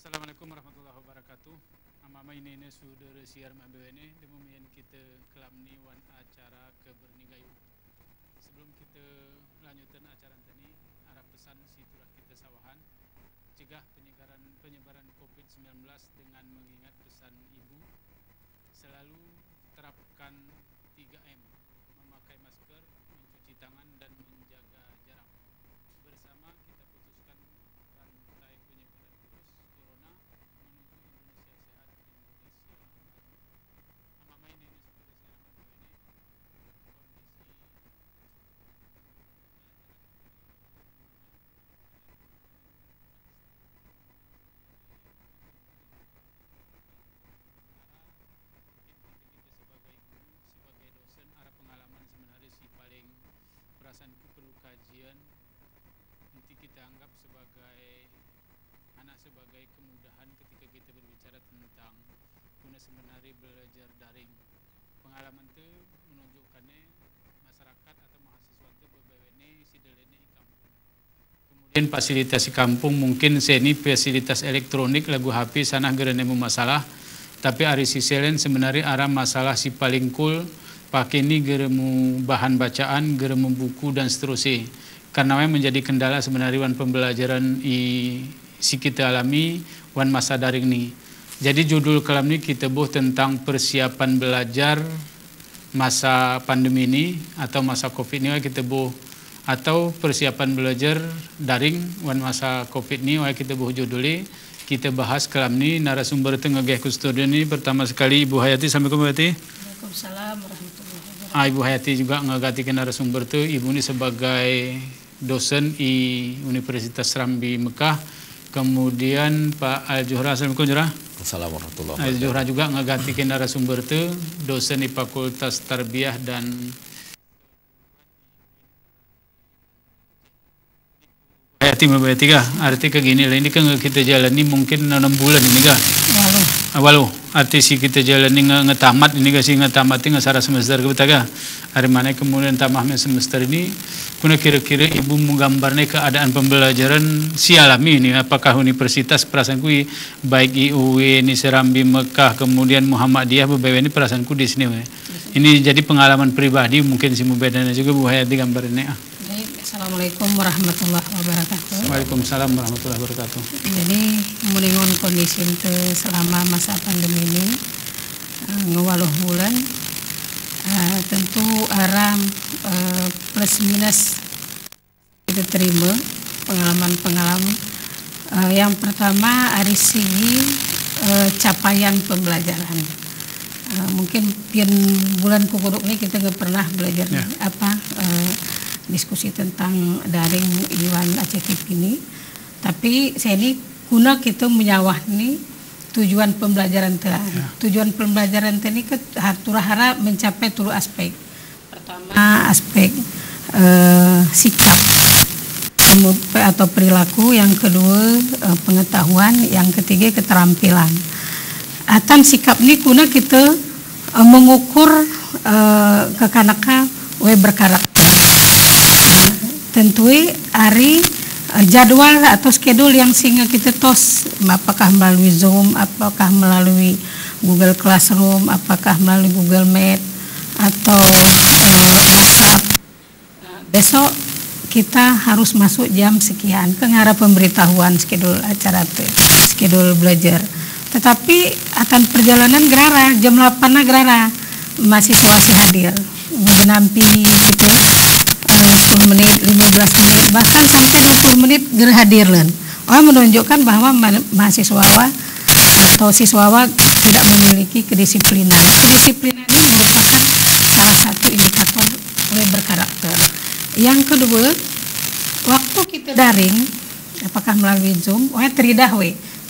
Assalamualaikum warahmatullahi wabarakatuh. Amama ini saudara siar mabene demikian kita kelamni wan acara kebernigayu. Sebelum kita lanjutkan acara ini, arah pesan situlah kita sawahan cegah penyebaran COVID-19 dengan mengingat pesan ibu selalu terapkan 3M, memakai masker, mencuci tangan dan menjaga jarak. Bersama kita putuskan rantai penyebaran virus corona menuju Indonesia sehat, Indonesia maju. Amama ini seperti siaran ini sebagai dosen arah pengalaman sebenarnya si paling perasaanku perlu kajian nanti kita anggap sebagai kemudahan ketika kita berbicara tentang guna sebenarnya belajar daring. Pengalaman itu menunjukkannya masyarakat atau mahasiswa itu berbeda si delene kampung. Kemudian fasilitas kampung mungkin seni fasilitas elektronik lagu HP sana geranemu masalah. Tapi ari si selen sebenarnya arah masalah si paling cool pakai ini geremu bahan bacaan, geremu buku dan seterusnya. Karena memang menjadi kendala sebenarnya wan pembelajaran si kita alami wan masa daring ini. Jadi judul kalam ini kita buh tentang persiapan belajar masa pandemi ini atau masa Covid ini kita buh atau persiapan belajar daring wan masa Covid ini kita buh judulnya. Kita bahas kalam ini narasumber tengah ke studio ini pertama sekali Ibu Hayati. Assalamualaikum Ibu Hayati. Waalaikumsalam warahmatullahi wabarakatuh. Ibu Hayati juga ngagati ke narasumber itu. Ibu ini sebagai dosen di Universitas Serambi Mekah. Kemudian Pak Al-Juhra. Assalamualaikum Juhra. Assalamualaikum warahmatullahi wabarakatuh. Al-Juhra juga ngagati ke narasumber itu, dosen di Fakultas Tarbiyah dan Hayati Mabati kah? Arti ke gini lah, ini kan kita jalani mungkin 6 bulan ini kah? Walau arti si kita jalani ngetamat ini kah sih ngetamat ini ngasara semester ke betah kah? Hari mana kemudian tamahnya semester ini, kuna kira-kira ibu menggambarnya keadaan pembelajaran si alami ini, apakah universitas perasaanku baik IUW ini Serambi Mekah kemudian Muhammadiyah beberapa ini perasaanku di sini. Ini jadi pengalaman pribadi mungkin si mubedana juga Bu Hayati gambarnya. Assalamualaikum warahmatullahi wabarakatuh. Waalaikumsalam warahmatullahi wabarakatuh. Jadi meninggon kondisi itu selama masa pandemi ini ngewaluh bulan tentu arah plus minus kita terima pengalaman. Yang pertama dari segi capaian pembelajaran. Mungkin pian bulan kukuduk ini kita nggak pernah belajar diskusi tentang daring Iwan Aceh ini, tapi saya ini guna kita menyawah ini tujuan pembelajaran tujuan pembelajaran ini ke harap mencapai tulu aspek. Pertama aspek sikap atau perilaku, yang kedua pengetahuan, yang ketiga keterampilan. Atan sikap ini guna kita mengukur kekanakan berkarakter. Tentu hari jadwal atau schedule yang sehingga kita tos, apakah melalui Zoom, apakah melalui Google Classroom, apakah melalui Google Meet atau WhatsApp. Besok kita harus masuk jam sekian ke ngarah pemberitahuan schedule acara schedule belajar. Tetapi akan perjalanan gerara jam 8 gerara mahasiswa hadir menampi gitu 10 menit, 15 menit, bahkan sampai 20 menit hadir lan. Menunjukkan bahwa mahasiswa atau siswa tidak memiliki kedisiplinan. Kedisiplinan ini merupakan salah satu indikator berkarakter. Yang kedua, waktu kita daring, apakah melalui Zoom, teridah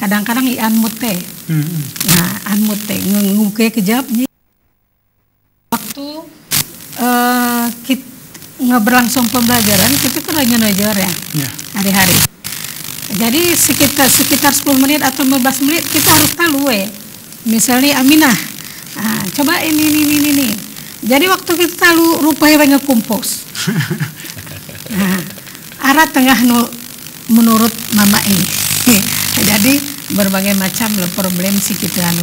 kadang-kadang unmute teh. Nah, unmute teh ngungke kejap nih. Waktu kita berlangsung pembelajaran kita kan lagi ngajar ya hari-hari. Jadi sekitar 10 menit atau 15 menit kita harus tahu misalnya Aminah coba ini. Jadi waktu kita tahu rupanya ngekumpos arah tengah menurut mama ini. Jadi berbagai macam problem si kita anu.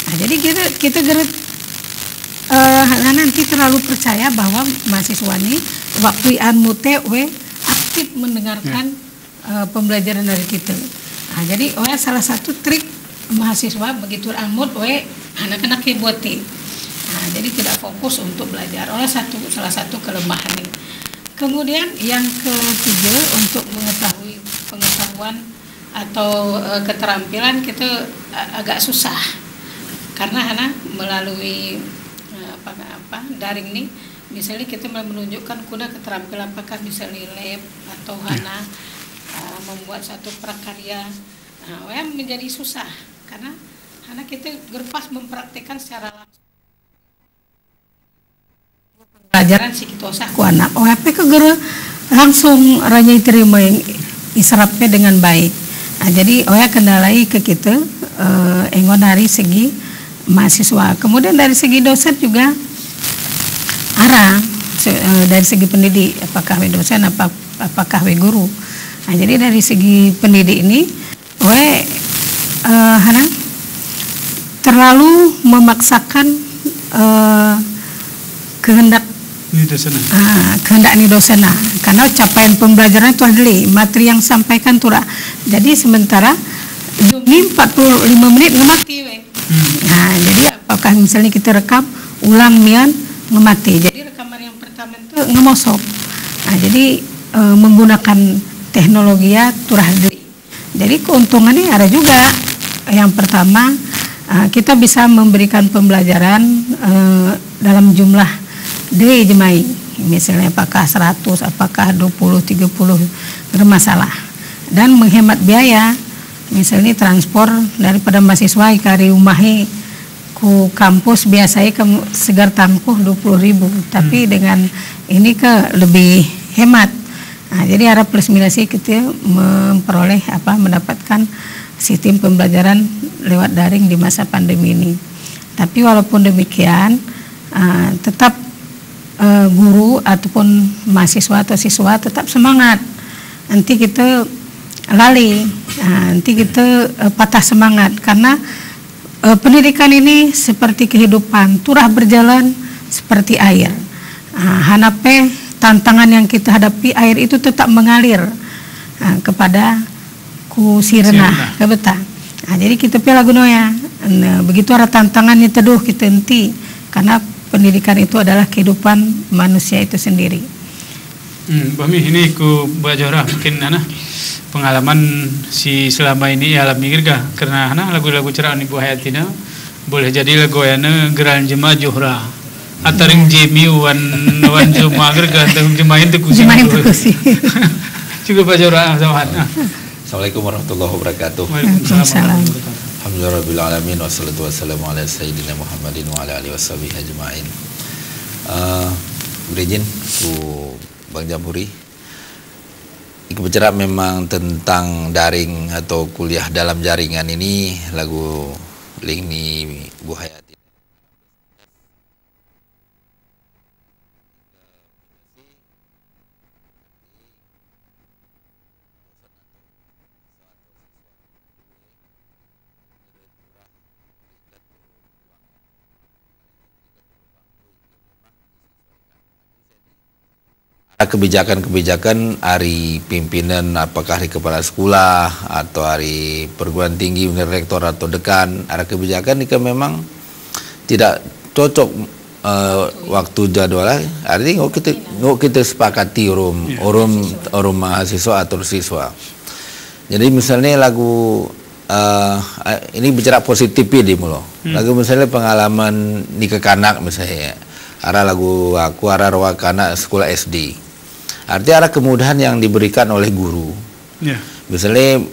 Nah, jadi kita geret nanti terlalu percaya bahwa mahasiswa ini waktu anu teh aktif mendengarkan pembelajaran dari kita. Nah, jadi salah satu trik mahasiswa begitu amut anak-anak hebuati. Nah, jadi tidak fokus untuk belajar. Salah satu kelemahan ini. Kemudian yang ketiga, untuk mengetahui pengetahuan atau keterampilan kita agak susah karena melalui daring ini, misalnya kita menunjukkan kuna keterampilan apakah bisa lab atau membuat satu prakarya, menjadi susah karena kita gerpas mempraktikkan secara langsung pelajaran si kita usah ku anak ke langsung ranya terima yang iserapnya dengan baik. Nah, jadi kendalai ke kita engon dari segi mahasiswa. Kemudian dari segi dosen juga dari segi pendidik, apakah dosen apakah guru. Nah, jadi dari segi pendidik ini terlalu memaksakan kehendak ni dosen karena capaian pembelajaran itu adalah materi yang sampaikan turah. Jadi sementara ini 45 menit ngemati Nah, jadi apakah misalnya kita rekam ulang mian ngemati. Jadi rekaman yang pertama itu ngemosok. Nah, jadi menggunakan teknologi turah deli. Jadi keuntungannya ada juga. Yang pertama, kita bisa memberikan pembelajaran dalam jumlah jemai, misalnya apakah 100, apakah 20, 30 bermasalah, dan menghemat biaya, misalnya transport daripada mahasiswa ke rumahi ku kampus biasanya ke segar tangkuh 20.000, tapi dengan ini lebih hemat. Nah, jadi ada plus minusnya kita memperoleh mendapatkan sistem pembelajaran lewat daring di masa pandemi ini. Tapi walaupun demikian, tetap guru ataupun mahasiswa atau siswa tetap semangat. Nanti kita lali, nanti kita patah semangat karena pendidikan ini seperti kehidupan, turah berjalan seperti air. Hanape tantangan yang kita hadapi, air itu tetap mengalir kepada sirna ke betah. Jadi kita pilih gunoya. Begitu ada tantangannya teduh kita henti karena pendidikan itu adalah kehidupan manusia itu sendiri. Bami ini ku bajora mungkin pengalaman si selama ini alami girga karena lagu-lagu ceraan Ibu Hayatina boleh jadi lagu yana geran jema johra ataring jemi wan jema girga tang jemain tu kusi juga bajora sama. Assalamualaikum warahmatullahi wabarakatuh. Waalaikumsalam. Alhamdulillahirabbil alamin wassalatu wassalamu ala sayyidina Muhammadin wa ala alihi washabihi ajmain. Berizin ku Bang Jamhuri. Iku bicara memang tentang daring atau kuliah dalam jaringan ini lagu link ni Bu Hayati. Kebijakan-kebijakan hari pimpinan, apakah hari kepala sekolah atau hari perguruan tinggi, rektor atau dekan, ada kebijakan ini memang tidak cocok waktu jadwalnya. Artinya kita sepakati orang mahasiswa atau siswa. Jadi misalnya lagu ini bicara positif di mulo. Lagu misalnya pengalaman nikah kanak misalnya. Ada lagu aku ada rawakana sekolah SD. Artinya ada kemudahan yang diberikan oleh guru. Misalnya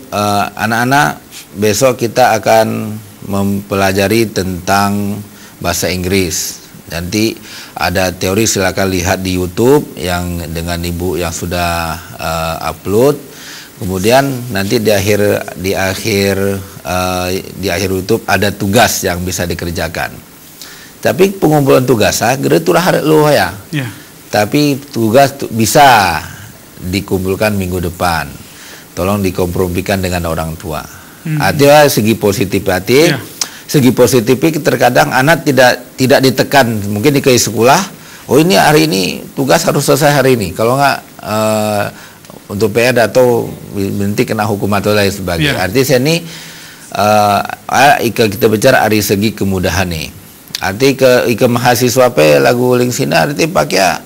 anak-anak besok kita akan mempelajari tentang bahasa Inggris. Nanti ada teori, silakan lihat di YouTube yang dengan ibu yang sudah upload. Kemudian nanti di akhir YouTube ada tugas yang bisa dikerjakan. Tapi pengumpulan tugas gede turah lo ya. Tapi tugas bisa dikumpulkan minggu depan. Tolong dikompromikan dengan orang tua. Artinya segi positif hati. Ya. Segi positif terkadang anak tidak ditekan, mungkin di ke sekolah, oh ini hari ini tugas harus selesai hari ini, kalau nggak untuk PR atau nanti kena hukum atau lain sebagainya. Artinya saya ini kita bicara dari segi kemudahan nih. Arti ke mahasiswa pe lagu ling sina arti pakai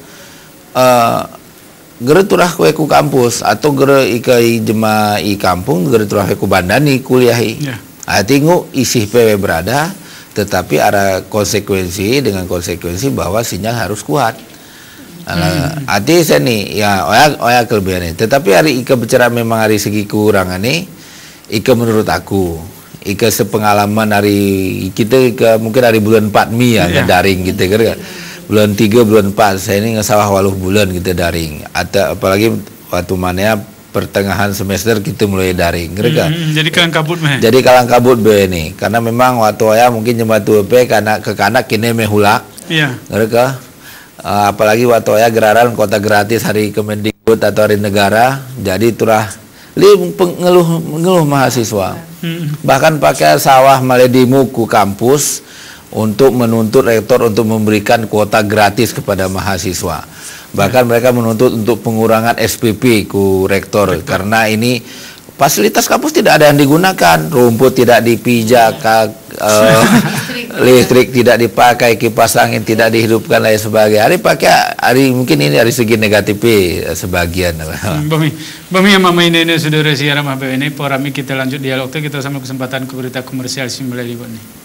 gere turah kue ku kampus atau gere jema i kampung gere turah ku bandani kuliahi. Arti ngu isih PW berada, tetapi ada konsekuensi dengan konsekuensi bahwa sinyal harus kuat. Arti saya nih ya oya kelebihan ini. Tetapi hari ika bicara memang hari segi kekurangan nih, ika menurut aku, ika sepengalaman hari kita mungkin hari bulan 4 Mei ya daring gitu kan. Bulan 3 bulan 4 saya ini ngesawah 8 bulan kita daring. Atau apalagi waktu mana pertengahan semester kita mulai daring, jadi kalang kabut meh. Jadi kalang kabut be ini, karena memang waktu ya mungkin jembatu be karena ke kanak kini mehulak, mereka apalagi waktu ya geraran kota gratis hari Kemendikbud atau hari negara, jadi turah ngeluh mahasiswa, bahkan pakai sawah maledimu ku kampus untuk menuntut rektor untuk memberikan kuota gratis kepada mahasiswa. Bahkan mereka menuntut untuk pengurangan SPP ku rektor karena ini fasilitas kampus tidak ada yang digunakan, rumput tidak dipijak, listrik tidak dipakai, kipas angin tidak dihidupkan lain sebagainya. Hari mungkin ini dari segi negatif sebagian. Bami yang mama ini sudah resiaram apa ini, porami kita lanjut dialog kita sama kesempatan ke berita komersial simulasi ini.